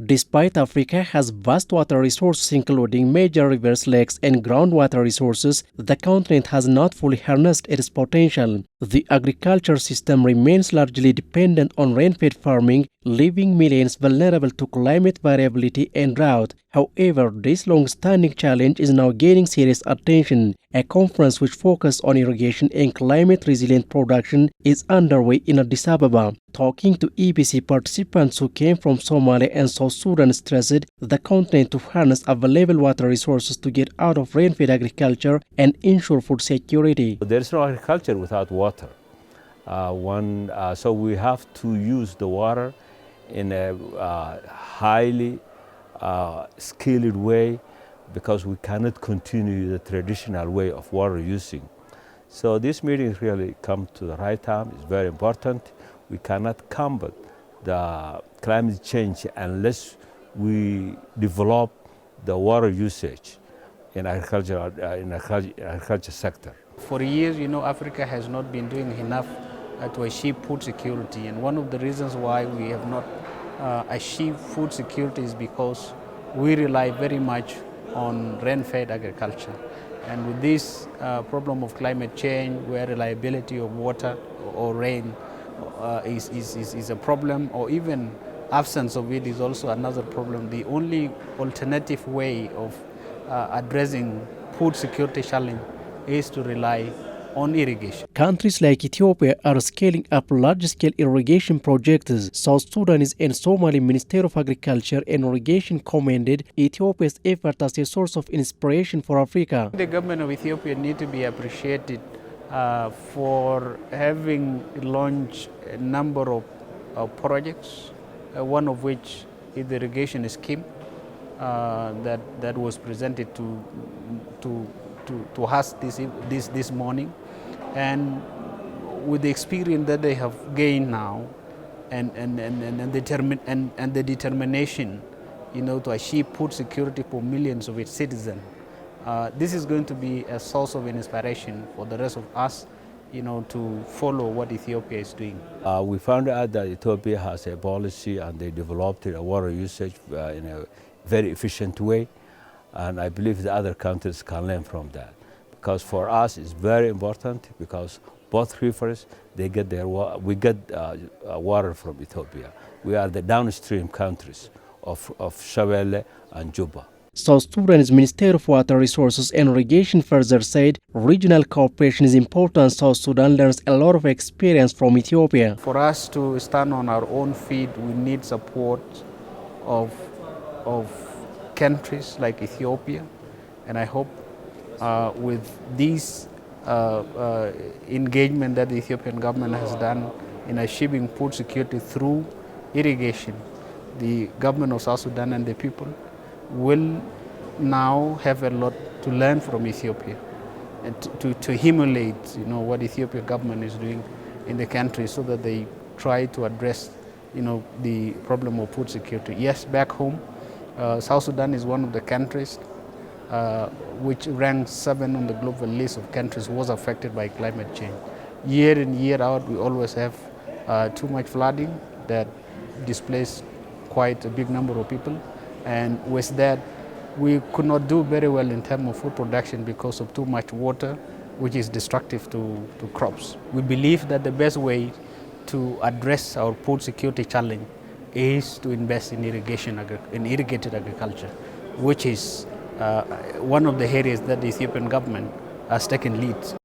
Despite Africa has vast water resources including major rivers, lakes and groundwater resources, the continent has not fully harnessed its potential. The agriculture system remains largely dependent on rain-fed farming, leaving millions vulnerable to climate variability and drought. However, this long-standing challenge is now gaining serious attention. A conference which focused on irrigation and climate-resilient production is underway in Addis Ababa. Talking to EBC participants who came from Somalia and South Sudan stressed the continent to harness available water resources to get out of rain-fed agriculture and ensure food security. There is no agriculture without water. So we have to use the water in a highly skilled way, because we cannot continue the traditional way of water using. So this meeting really come to the right time. It's very important. We cannot combat the climate change unless we develop the water usage in agriculture sector. For years, Africa has not been doing enough to achieve food security, and one of the reasons why we have not achieved food security is because we rely very much on rain-fed agriculture. And with this problem of climate change, where reliability of water or rain is a problem, or even absence of it is also another problem, the only alternative way of addressing food security challenge is to rely on irrigation. Countries like Ethiopia are scaling up large-scale irrigation projects. South Sudanese and Somali Ministry of Agriculture and Irrigation commended Ethiopia's effort as a source of inspiration for Africa. The government of Ethiopia needs to be appreciated for having launched a number of projects, one of which is the irrigation scheme that was presented to us this morning. And with the experience that they have gained now, and the determination, to achieve food security for millions of its citizens, this is going to be a source of inspiration for the rest of us, to follow what Ethiopia is doing. We found out that Ethiopia has a policy, and they developed a water usage in a very efficient way, and I believe the other countries can learn from that. Because for us it's very important, because both rivers, we get water from Ethiopia. We are the downstream countries of Shabelle and Juba. South Sudan's Ministry of Water Resources and Irrigation further said regional cooperation is important. South Sudan learns a lot of experience from Ethiopia. For us to stand on our own feet, we need support of countries like Ethiopia, and I hope with this engagement that the Ethiopian government has done in achieving food security through irrigation, the government of South Sudan and the people will now have a lot to learn from Ethiopia, and to emulate what Ethiopian government is doing in the country, so that they try to address the problem of food security. Yes, back home, South Sudan is one of the countries which ranks 7 on the global list of countries was affected by climate change. Year in, year out, we always have too much flooding that displaces quite a big number of people. And with that, we could not do very well in terms of food production because of too much water, which is destructive to crops. We believe that the best way to address our food security challenge is to invest in irrigated agriculture, which is one of the areas that the Ethiopian government has taken lead.